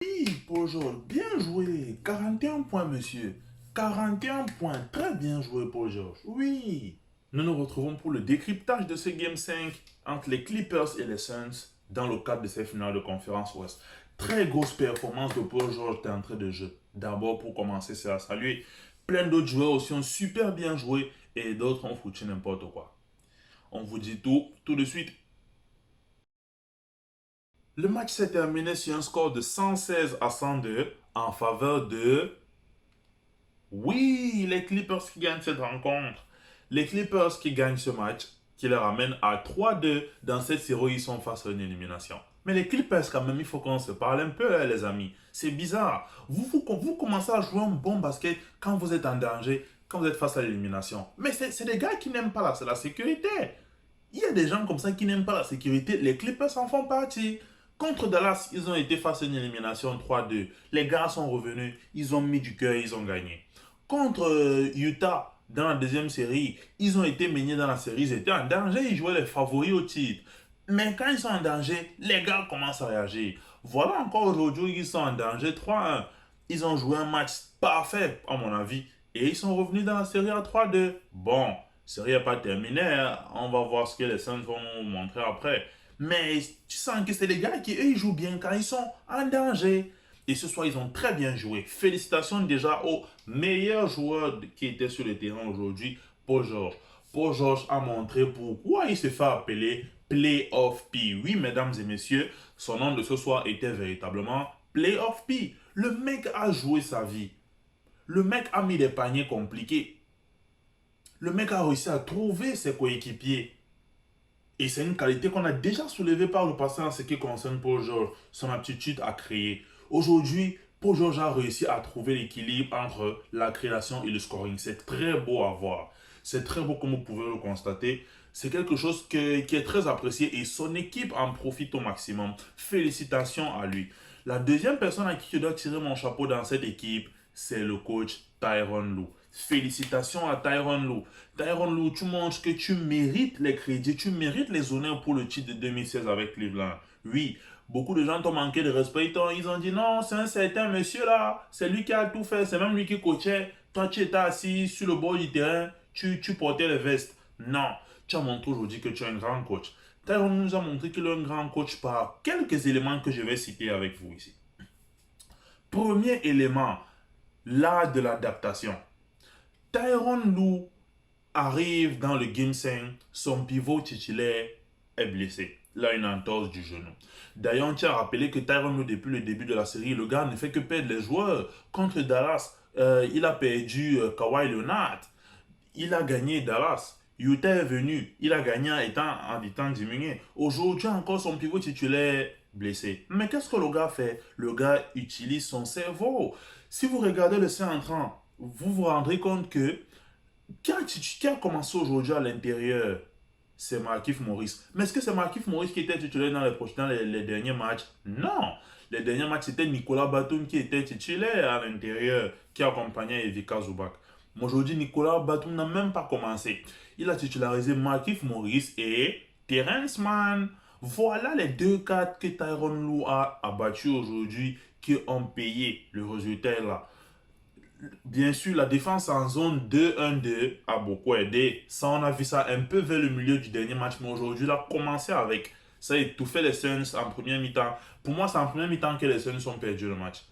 Oui, Paul bien joué. 41 points, monsieur. 41 points. Très bien joué, Paul George. Oui. Nous nous retrouvons pour le décryptage de ce Game 5 entre les Clippers et les Suns dans le cadre de ces finales de conférence Ouest. Très grosse performance de Paul George d'entrée de jeu. D'abord, pour commencer, c'est à saluer. Plein d'autres joueurs aussi ont super bien joué et d'autres ont foutu n'importe quoi. On vous dit tout de suite. Le match s'est terminé sur un score de 116 à 102 en faveur de... Oui, les Clippers qui gagnent cette rencontre. Les Clippers qui gagnent ce match, qui les ramène à 3-2 dans cette série où ils sont face à une élimination. Mais les Clippers, quand même, il faut qu'on se parle un peu, les amis. C'est bizarre. Vous commencez à jouer un bon basket quand vous êtes en danger, quand vous êtes face à l'élimination. Mais c'est des gars qui n'aiment pas la sécurité. Il y a des gens comme ça qui n'aiment pas la sécurité. Les Clippers en font partie. Contre Dallas, ils ont été face à une élimination 3-2. Les gars sont revenus, ils ont mis du cœur, ils ont gagné. Contre Utah, dans la deuxième série, ils ont été menés dans la série, ils étaient en danger, ils jouaient les favoris au titre. Mais quand ils sont en danger, les gars commencent à réagir. Voilà encore aujourd'hui, ils sont en danger 3-1. Ils ont joué un match parfait, à mon avis, et ils sont revenus dans la série à 3-2. Bon, série n'est pas terminée, hein. On va voir ce que les Suns vont montrer après. Mais tu sens que c'est des gars qui, eux, ils jouent bien quand ils sont en danger. Et ce soir, ils ont très bien joué. Félicitations déjà aux meilleurs joueurs qui étaient sur le terrain aujourd'hui, Paul George. Paul George a montré pourquoi il se fait appeler Playoff P. Oui, mesdames et messieurs, son nom de ce soir était véritablement Playoff P. Le mec a joué sa vie. Le mec a mis des paniers compliqués. Le mec a réussi à trouver ses coéquipiers. Et c'est une qualité qu'on a déjà soulevée par le passé en ce qui concerne Paul George, son aptitude à créer. Aujourd'hui, Paul George a réussi à trouver l'équilibre entre la création et le scoring. C'est très beau à voir. C'est très beau comme vous pouvez le constater. C'est quelque chose qui est très apprécié et son équipe en profite au maximum. Félicitations à lui. La deuxième personne à qui je dois tirer mon chapeau dans cette équipe, c'est le coach Tyronn Lue. Félicitations à Tyronn Lue. Tyronn Lue, tu montres que tu mérites les crédits, tu mérites les honneurs pour le titre de 2016 avec Cleveland. Oui, beaucoup de gens t'ont manqué de respect. Ils ont dit non, c'est un certain monsieur là. C'est lui qui a tout fait. C'est même lui qui coachait. Toi, tu étais assis sur le bord du terrain. Tu portais les vestes. Non, tu as montré aujourd'hui que tu es un grand coach. Tyronn Lue nous a montré qu'il est un grand coach par quelques éléments que je vais citer avec vous ici. Premier élément, l'art de l'adaptation. Tyronn Lue arrive dans le Game 5, son pivot titulaire est blessé. Il a une entorse du genou. D'ailleurs, on tient à rappeler que Tyronn Lue, depuis le début de la série, le gars ne fait que perdre les joueurs. Contre Dallas, il a perdu Kawhi Leonard. Il a gagné Dallas. Utah est venu. Il a gagné en étant diminué. Aujourd'hui, encore son pivot titulaire blessé. Mais qu'est-ce que le gars fait? Le gars utilise son cerveau. Si vous regardez le 5 entrant, vous vous rendrez compte que qui a commencé aujourd'hui à l'intérieur, c'est Markieff Morris. Mais est-ce que c'est Markieff Morris qui était titulaire dans les derniers matchs? Non. Les derniers matchs, c'était Nicolas Batum qui était titulaire à l'intérieur, qui accompagnait Ivica Zubac. Mais aujourd'hui, Nicolas Batum n'a même pas commencé. Il a titularisé Markieff Morris et Terrence Mann. Voilà les deux cartes que Tyronn Lue a abattues aujourd'hui, qui ont payé. Le résultat est là. Bien sûr, la défense en zone 2-1-2 a beaucoup aidé. Ça, on a vu ça un peu vers le milieu du dernier match, mais aujourd'hui, il a commencé avec. Ça a étouffé les Suns en première mi-temps. Pour moi, c'est en première mi-temps que les Suns ont perdu le match.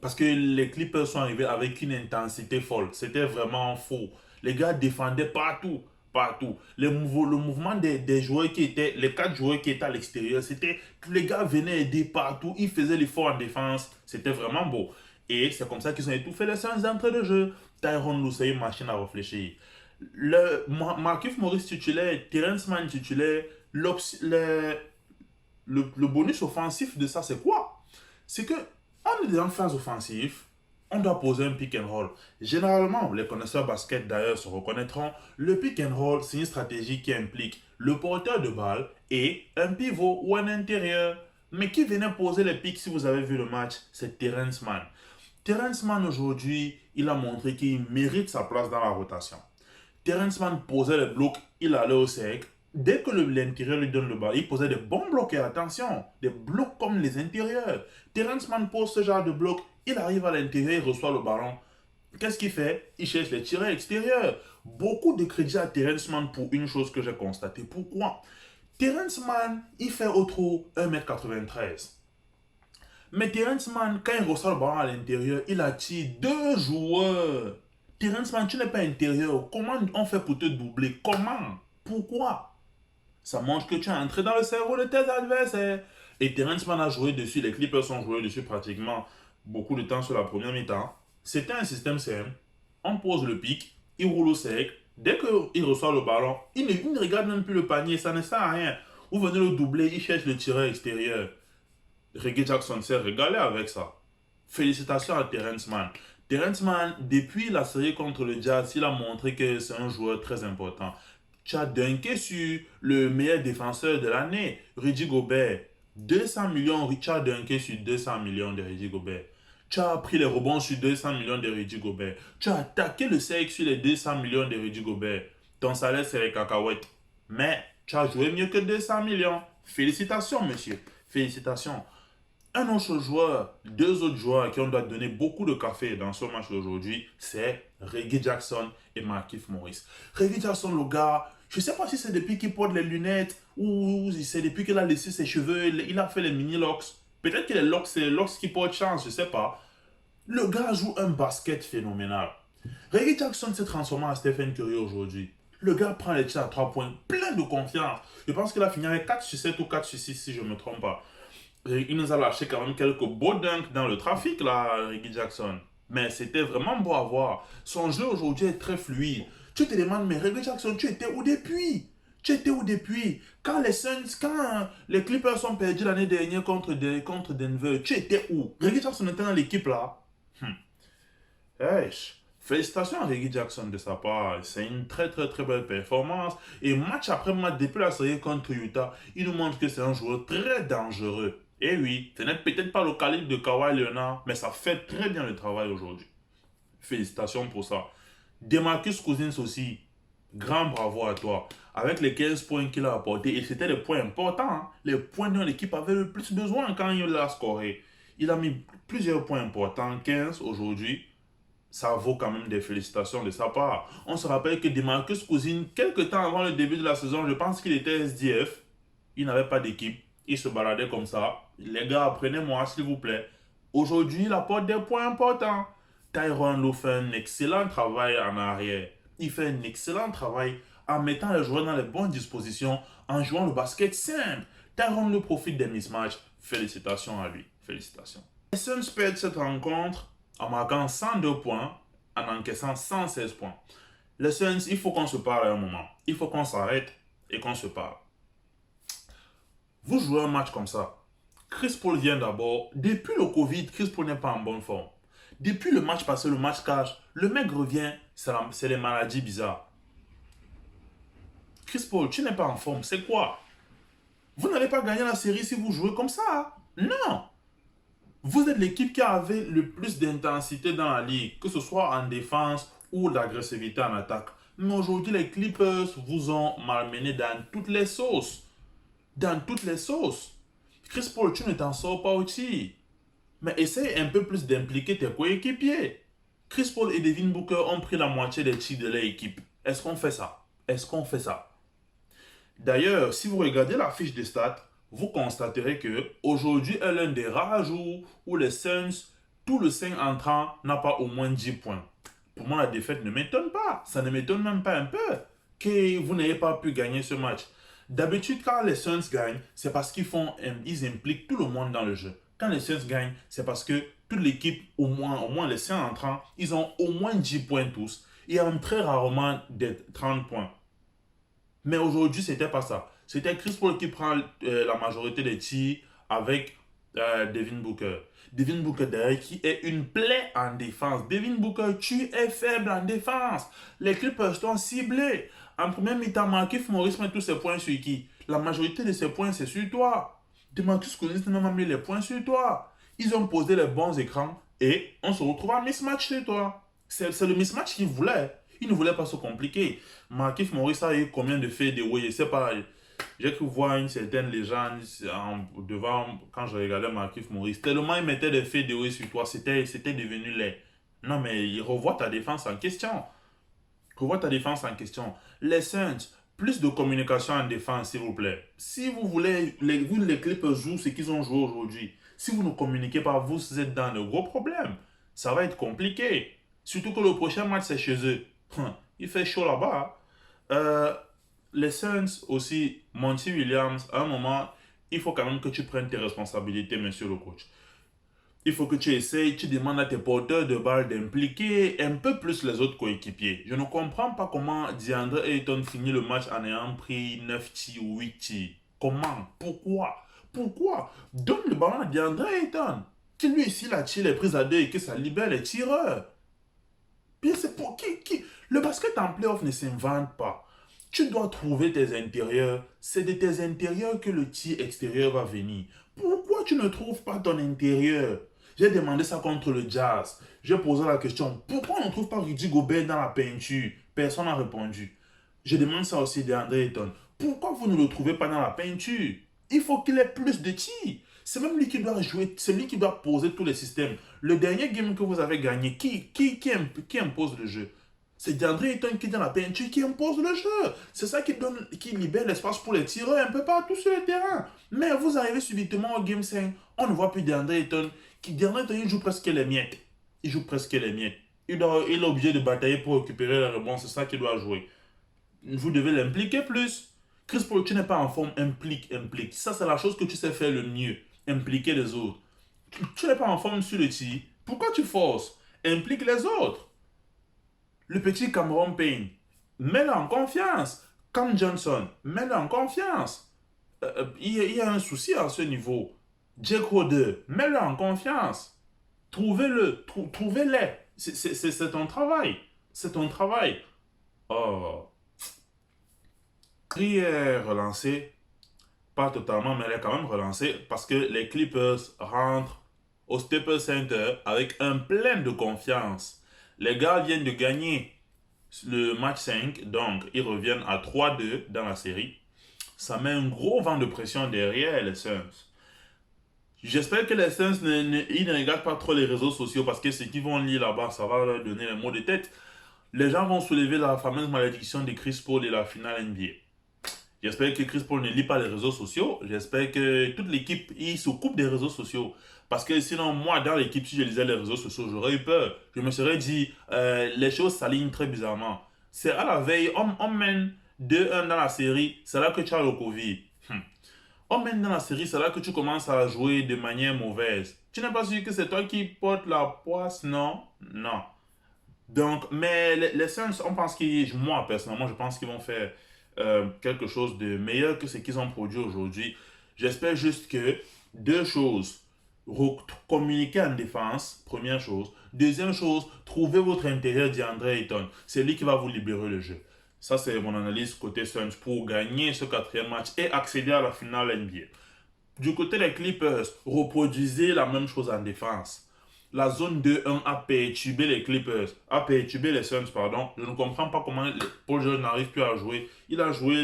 Parce que les Clippers sont arrivés avec une intensité folle. C'était vraiment faux. Les gars défendaient partout. Partout. Le mouvement des joueurs qui étaient, les quatre joueurs qui étaient à l'extérieur, c'était que les gars venaient aider partout. Ils faisaient l'effort en défense. C'était vraiment beau. Et c'est comme ça qu'ils ont étouffé les séances d'entrée de jeu. Tyronn Lue, c'est une machine à réfléchir. Markieff Morris titulaire, Terrence Mann titulaire, le bonus offensif de ça, c'est quoi? C'est que en est en phase offensive, on doit poser un pick and roll. Généralement, les connaisseurs basket d'ailleurs se reconnaîtront, le pick and roll, c'est une stratégie qui implique le porteur de balle et un pivot ou un intérieur. Mais qui venait poser les picks si vous avez vu le match? C'est Terrence Mann. Terrence Mann aujourd'hui, il a montré qu'il mérite sa place dans la rotation. Terrence Mann posait les blocs, il allait au cercle. dès que l'intérieur lui donne le ballon, il posait des bons blocs et attention, des blocs comme les intérieurs. Terrence Mann pose ce genre de bloc, il arrive à l'intérieur, il reçoit le ballon. Qu'est-ce qu'il fait? Il cherche les tireurs extérieurs. Beaucoup de crédit à Terrence Mann pour une chose que j'ai constatée. Pourquoi? Terrence Mann, il fait au trop 1m93. Mais Terrence Mann, quand il reçoit le ballon à l'intérieur, il attire deux joueurs. Terrence Mann, tu n'es pas intérieur. Comment on fait pour te doubler? Comment? Pourquoi? Ça montre que tu es entré dans le cerveau de tes adversaires. Et Terrence Mann a joué dessus, les Clippers ont joué dessus pratiquement beaucoup de temps sur la première mi-temps. C'était un système simple. On pose le pic, il roule au sec. Dès qu'il reçoit le ballon, il ne regarde même plus le panier, ça ne sert à rien. Vous venez le doubler, il cherche le tireur extérieur. Reggie Jackson s'est régalé avec ça. Félicitations à Terrence Mann. Terrence Mann, depuis la série contre le Jazz, il a montré que c'est un joueur très important. Tu as dunké sur le meilleur défenseur de l'année, Rudy Gobert. 200 millions, tu as dunké sur 200 millions de Rudy Gobert. Tu as pris les rebonds sur 200 millions de Rudy Gobert. Tu as attaqué le cercle sur les 200 millions de Rudy Gobert. Ton salaire, c'est les cacahuètes. Mais tu as joué mieux que 200 millions. Félicitations, monsieur. Félicitations. Un autre joueur, deux autres joueurs à qui on doit donner beaucoup de café dans ce match d'aujourd'hui, c'est Reggie Jackson et Markieff Morris. Reggie Jackson, le gars, je ne sais pas si c'est depuis qu'il porte les lunettes ou c'est depuis qu'il a laissé ses cheveux, il a fait les mini-locks. Peut-être que les locks, c'est les locks qui portent chance, je ne sais pas. Le gars joue un basket phénoménal. Reggie Jackson s'est transformé en Stephen Curry aujourd'hui. Le gars prend les tirs à 3 points, plein de confiance. Je pense qu'il a fini avec 4 sur 7 ou 4 sur 6 si je ne me trompe pas. Il nous a lâché quand même quelques beaux dunks dans le trafic, là, Reggie Jackson. Mais c'était vraiment beau à voir. Son jeu aujourd'hui est très fluide. Tu te demandes, mais Reggie Jackson, tu étais où depuis? Tu étais où depuis? Quand les Suns, quand les Clippers sont perdus l'année dernière contre Denver, tu étais où? Reggie Jackson était dans l'équipe là. Hey, félicitations à Reggie Jackson de sa part. C'est une très très très belle performance. Et match après match, depuis la série contre Utah, il nous montre que c'est un joueur très dangereux. Et oui, ce n'est peut-être pas le calibre de Kawhi Leonard, mais ça fait très bien le travail aujourd'hui. Félicitations pour ça. DeMarcus Cousins aussi, grand bravo à toi. Avec les 15 points qu'il a apportés, et c'était des points importants, hein, les points dont l'équipe avait le plus besoin quand il l'a scoré. Il a mis plusieurs points importants, 15 aujourd'hui. Ça vaut quand même des félicitations de sa part. On se rappelle que DeMarcus Cousins, quelques temps avant le début de la saison, je pense qu'il était SDF. Il n'avait pas d'équipe. Il se baladait comme ça. Les gars, apprenez-moi, s'il vous plaît. Aujourd'hui, il apporte des points importants. Tyronn Lue fait un excellent travail en arrière. Il fait un excellent travail en mettant les joueurs dans les bonnes dispositions, en jouant le basket simple. Tyronn Lue profite des mismatchs. Félicitations à lui. Félicitations. Les Suns perdent cette rencontre en marquant 102 points, en encaissant 116 points. Les Suns, il faut qu'on se parle à un moment. Il faut qu'on s'arrête et qu'on se parle. Vous jouez un match comme ça. Chris Paul vient d'abord. Depuis le Covid, Chris Paul n'est pas en bonne forme. Depuis le match passé, le match cash, le mec revient, c'est les maladies bizarres. Chris Paul, tu n'es pas en forme, c'est quoi? Vous n'allez pas gagner la série si vous jouez comme ça. Non. Vous êtes l'équipe qui avait le plus d'intensité dans la ligue, que ce soit en défense ou d'agressivité en attaque. Mais aujourd'hui, les Clippers vous ont malmené dans toutes les sauces. Dans toutes les sauces. Chris Paul, tu ne t'en sors pas aussi. Mais essaye un peu plus d'impliquer tes coéquipiers. Chris Paul et Devin Booker ont pris la moitié des tirs de leur équipe. Est-ce qu'on fait ça? Est-ce qu'on fait ça? D'ailleurs, si vous regardez la fiche des stats, vous constaterez que aujourd'hui est l'un des rares jours où les Suns, tout le 5 entrant, n'a pas au moins 10 points. Pour moi, la défaite ne m'étonne pas. Ça ne m'étonne même pas un peu que vous n'ayez pas pu gagner ce match. D'habitude, quand les Suns gagnent, c'est parce ils impliquent tout le monde dans le jeu. Quand les Suns gagnent, c'est parce que toute l'équipe, au moins les 5 entrants, ils ont au moins 10 points tous. Et très rarement des 30 points. Mais aujourd'hui, c'était pas ça. C'était Chris Paul qui prend la majorité des tirs avec Devin Booker. Devin Booker derrière qui est une plaie en défense. Devin Booker, tu es faible en défense. Les Clippers t'ont ciblé. En première mi-temps, Markieff Morris met tous ses points sur qui? La majorité de ses points, c'est sur toi. DeMarcus Cousins n'a même mis les points sur toi. Ils ont posé les bons écrans et on se retrouve en mismatch chez toi. C'est le mismatch qu'ils voulaient. Il ne voulait pas se compliquer. Markieff Morris a eu combien de fadeaway? Je sais pas. J'ai cru voir une certaine légende devant quand je regardais Markieff Morris. Tellement il mettait des fadeaway sur toi, c'était devenu laid. Non, mais il revoit ta défense en question. Revois ta défense en question. Les Saints, plus de communication en défense, s'il vous plaît. Si vous voulez, les Clippers jouent ce qu'ils ont joué aujourd'hui. Si vous ne communiquez pas, vous êtes dans de gros problèmes. Ça va être compliqué. Surtout que le prochain match, c'est chez eux. Il fait chaud là-bas. Les Saints aussi, Monty Williams, à un moment, il faut quand même que tu prennes tes responsabilités, monsieur le coach. Il faut que tu essayes, tu demandes à tes porteurs de balles d'impliquer un peu plus les autres coéquipiers. Je ne comprends pas comment DeAndre Ayton finit le match en ayant pris 9 tirs ou 8 tirs. Comment? Pourquoi? Pourquoi? Donne le ballon à DeAndre Ayton. Qui lui, s'il a tiré les prises à deux et que ça libère les tireurs. Bien, c'est pour qui? Le basket en playoff ne s'invente pas. Tu dois trouver tes intérieurs. C'est de tes intérieurs que le tir extérieur va venir. Pourquoi tu ne trouves pas ton intérieur? J'ai demandé ça contre le Jazz. J'ai posé la question, pourquoi on ne trouve pas Rudy Gobert dans la peinture? Personne n'a répondu. Je demande ça aussi d'Andre Ayton. Pourquoi vous ne le trouvez pas dans la peinture? Il faut qu'il ait plus de tirs. C'est même lui qui doit jouer, c'est lui qui doit poser tous les systèmes. Le dernier game que vous avez gagné, qui impose le jeu? C'est DeAndre Ayton qui est dans la peinture qui impose le jeu. C'est ça qui libère l'espace pour les tireurs un peu partout sur le terrain. Mais vous arrivez subitement au Game 5, on ne voit plus DeAndre Ayton. DeAndre Ayton, il joue presque les miettes. Il joue presque les miettes. Il est obligé de batailler pour récupérer la rebond. C'est ça qu'il doit jouer. Vous devez l'impliquer plus. Chris Paul, tu n'es pas en forme, implique. Ça, c'est la chose que tu sais faire le mieux. Impliquer les autres. Tu n'es pas en forme sur le tir. Pourquoi tu forces? Implique les autres. Le petit Cameron Payne, mets-le en confiance. Cam Johnson, mets-le en confiance. Il y a un souci à ce niveau. Jake Rode, mets-le en confiance. Trouvez-les. C'est ton travail. C'est ton travail. Oh. Kyrie est relancé. Pas totalement, mais elle est quand même relancée parce que les Clippers rentrent au Staples Center avec un plein de confiance. Les gars viennent de gagner le match 5, donc ils reviennent à 3-2 dans la série. Ça met un gros vent de pression derrière les Suns. J'espère que les Suns ils ne regardent pas trop les réseaux sociaux parce que ce qu'ils vont lire là-bas, ça va leur donner les mots de tête. Les gens vont soulever la fameuse malédiction de Chris Paul et la finale NBA. J'espère que Chris Paul ne lit pas les réseaux sociaux. J'espère que toute l'équipe se coupe des réseaux sociaux. Parce que sinon, moi, dans l'équipe, si je lisais les réseaux sociaux, j'aurais eu peur. Je me serais dit, les choses s'alignent très bizarrement. C'est à la veille, on mène 2-1 dans la série, c'est là que tu as le Covid. On mène dans la série, c'est là que tu commences à jouer de manière mauvaise. Tu n'es pas sûr que c'est toi qui portes la poisse, non? Non. Donc, mais les Suns, on pense moi personnellement, je pense qu'ils vont faire quelque chose de meilleur que ce qu'ils ont produit aujourd'hui. J'espère juste que deux choses. Communiquer en défense, première chose. Deuxième chose, trouvez votre intérieur DeAndre Ayton. C'est lui qui va vous libérer le jeu. Ça, c'est mon analyse côté Suns pour gagner ce quatrième match et accéder à la finale NBA. Du côté des Clippers, reproduisez la même chose en défense. La zone 2-1 a perturbé les Clippers, a perturbé les Suns, pardon. Je ne comprends pas comment Paul George n'arrive plus à jouer. Il a joué,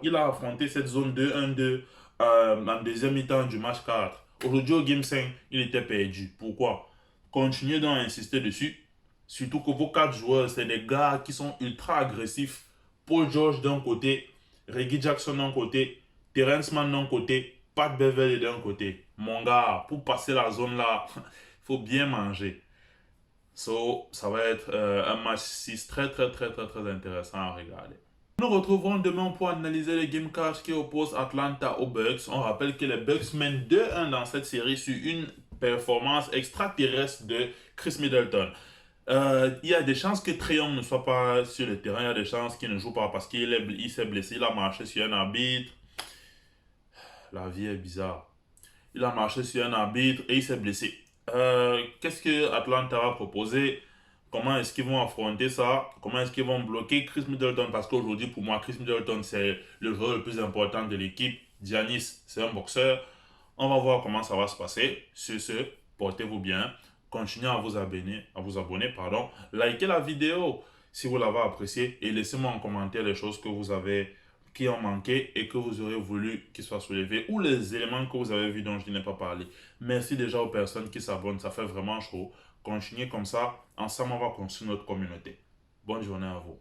il a affronté cette zone 2-1-2 en deuxième mi-temps du match 4. Aujourd'hui, au Game 5, il était perdu. Pourquoi? Continuez donc à insister dessus. Surtout que vos 4 joueurs, c'est des gars qui sont ultra agressifs. Paul George d'un côté, Reggie Jackson d'un côté, Terrence Mann d'un côté, Pat Beverley d'un côté. Mon gars, pour passer la zone là, il faut bien manger. Ça va être un match 6 très intéressant à regarder. Nous retrouverons demain pour analyser les Game 4 qui opposent Atlanta aux Bucks. On rappelle que les Bucks mènent 2-1 dans cette série sur une performance extraterrestre de Chris Middleton. Il y a des chances que Trae Young ne soit pas sur le terrain. Il y a des chances qu'il ne joue pas parce qu'il s'est blessé. Il a marché sur un arbitre. La vie est bizarre. Il a marché sur un arbitre et il s'est blessé. Qu'est-ce que Atlanta va proposer? Comment est-ce qu'ils vont affronter ça? Comment est-ce qu'ils vont bloquer Chris Middleton? Parce qu'aujourd'hui, pour moi, Chris Middleton, c'est le joueur le plus important de l'équipe. Giannis, c'est un boxeur. On va voir comment ça va se passer. Sur ce, portez-vous bien. Continuez à vous abonner, pardon. Likez la vidéo. si vous l'avez apprécié et laissez-moi en commentaire les choses que vous avez qui ont manqué et que vous aurez voulu qu'ils soient soulevés ou les éléments que vous avez vus dont je n'ai pas parlé. Merci déjà aux personnes qui s'abonnent, ça fait vraiment chaud. Continuez comme ça, ensemble on va construire notre communauté. Bonne journée à vous.